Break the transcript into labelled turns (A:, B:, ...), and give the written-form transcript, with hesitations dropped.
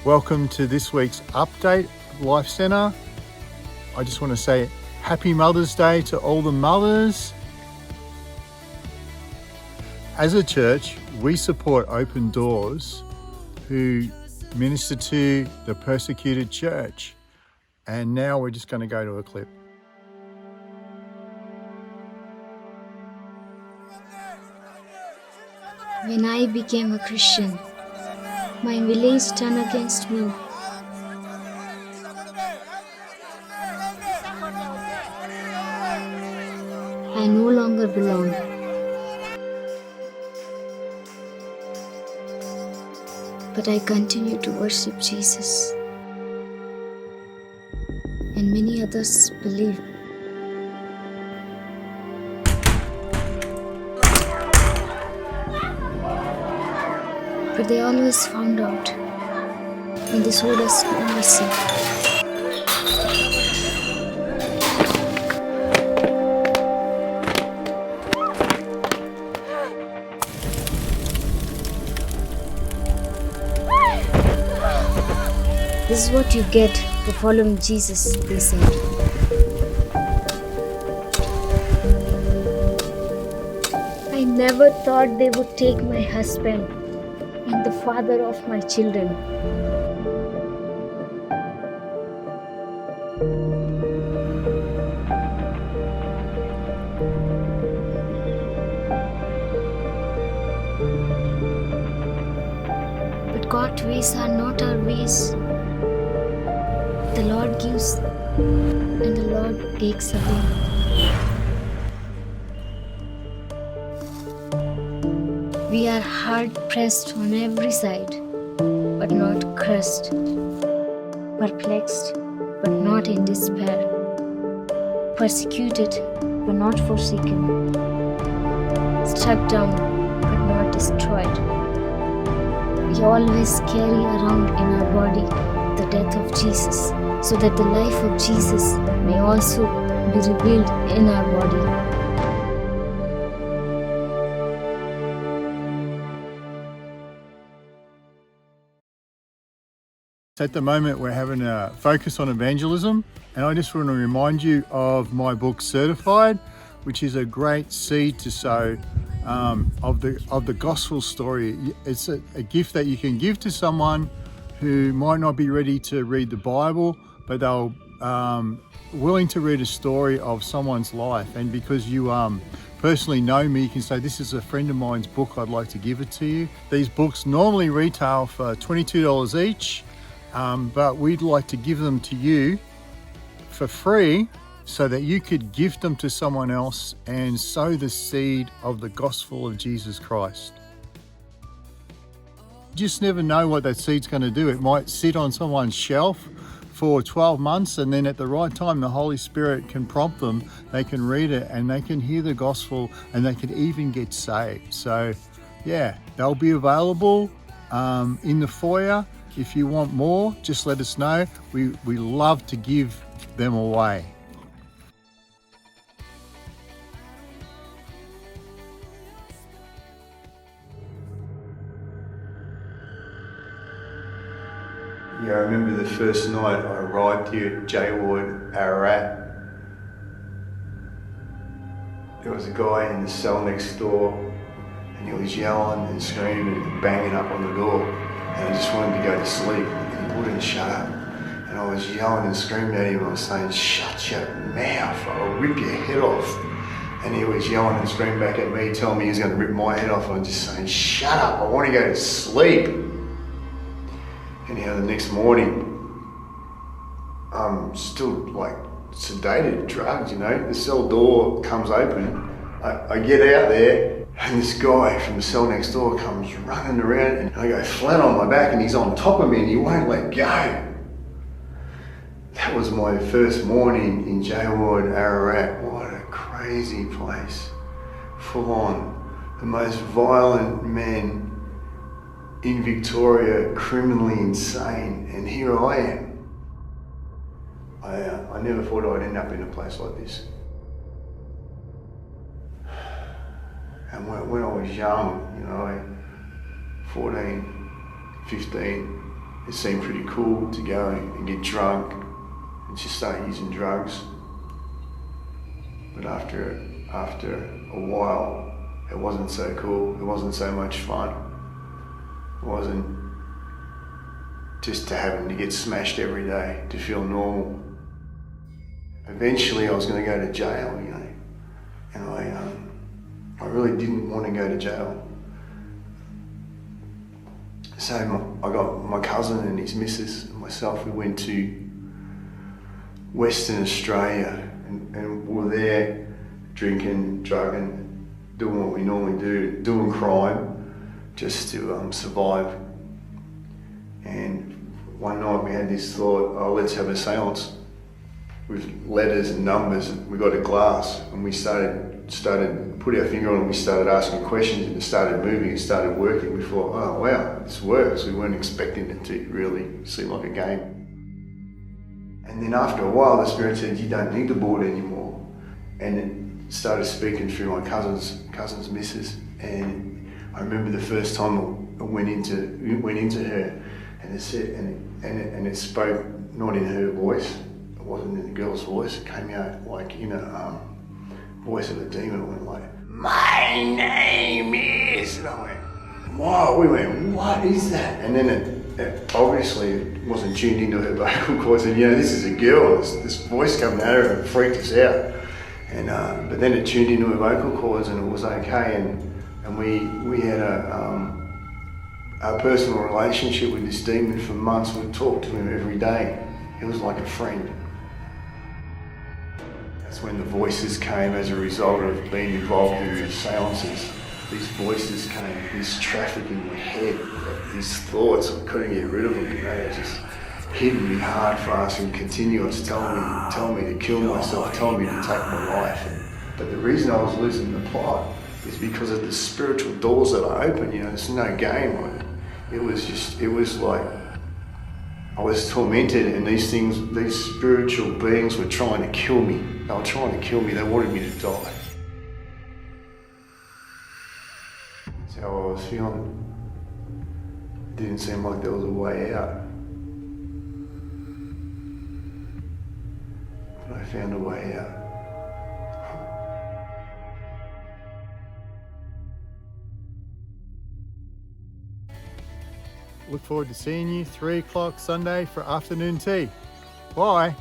A: Welcome to this week's update, Life Centre. I just want to say Happy Mother's Day to all the mothers. As a church, we support Open Doors, who minister to the persecuted church. And now we're just going to go to a clip.
B: When I became a Christian, my village turned against me. I no longer belong. But I continue to worship Jesus. And many others believe. But they always found out, and they showed us no mercy. This is what you get for following Jesus, they said. I never thought they would take my husband and the father of my children. But God's ways are not our ways. The Lord gives and the Lord takes away. We are hard pressed on every side, but not crushed, perplexed, but not in despair, persecuted, but not forsaken, struck down, but not destroyed. We always carry around in our body the death of Jesus, so that the life of Jesus may also be revealed in our body.
A: At the moment, we're having a focus on evangelism, and I just want to remind you of my book, Certified, which is a great seed to sow of the gospel story. It's a gift that you can give to someone who might not be ready to read the Bible, but they're willing to read a story of someone's life. And because you personally know me, you can say, this is a friend of mine's book, I'd like to give it to you. These books normally retail for $22 each, but we'd like to give them to you for free so that you could gift them to someone else and sow the seed of the gospel of Jesus Christ. You just never know what that seed's going to do. It might sit on someone's shelf for 12 months, and then at the right time the Holy Spirit can prompt them, they can read it and they can hear the gospel and they can even get saved. So yeah, they'll be available in the foyer. If you want more, just let us know. We love to give them away. Yeah, I remember the first night I arrived here at Jayward, Ararat. There was a guy in the cell next door and he was yelling and screaming and banging up on the door, and I just wanted to go to sleep and he wouldn't shut up. And I was yelling and screaming at him. I was saying, shut your mouth, I'll rip your head off. And he was yelling and screaming back at me, telling me he was going to rip my head off. I was just saying, shut up, I want to go to sleep. Anyhow, the next morning, I'm still like sedated, drugged, you know. The cell door comes open. I get out there and this guy from the cell next door comes running around and I go flat on my back and he's on top of me and he won't let go. That was my first morning in Jayward, Ararat. What a crazy place. Full on. The most violent men in Victoria, criminally insane, and here I am. I never thought I'd end up in a place like this. And when I was young, 14, 15, it seemed pretty cool to go and get drunk and just start using drugs. But after a while, it wasn't so cool. It wasn't so much fun. It wasn't just having to get smashed every day to feel normal. Eventually, I was going to go to jail, and I really didn't want to go to jail. So I got my cousin and his missus and myself, we went to Western Australia and we were there drinking, drugging, doing what we normally do, doing crime just to survive. And one night we had this thought, oh, let's have a seance with letters and numbers. We got a glass and we started put our finger on it, we started asking questions and it started moving, it started working. We thought, oh wow, this works. We weren't expecting it to really seem like a game. And then after a while, the Spirit said, you don't need the board anymore. And it started speaking through my cousin's missus. And I remember the first time I went into her, and it said, and it spoke not in her voice, it wasn't in the girl's voice, it came out like in a voice of a demon. It went like, my name is, and I went, wow, we went, what is that? And then it obviously wasn't tuned into her vocal cords, and this is a girl, this voice coming at her, and it freaked us out. And but then it tuned into her vocal cords and it was okay, and we had a personal relationship with this demon for months. We'd talk to him every day. He was like a friend. That's when the voices came as a result of being involved in these seances. These voices came, this traffic in my head, these thoughts, I couldn't get rid of them. They just hitting me hard, fast and continuous, telling me to kill myself, telling me to take my life. But the reason I was losing the plot is because of the spiritual doors that I opened. It's no game. It was like I was tormented, and these spiritual beings were trying to kill me. They were trying to kill me. They wanted me to die. That's how I was feeling. It didn't seem like there was a way out. But I found a way out. Look forward to seeing you 3 o'clock Sunday for afternoon tea. Bye.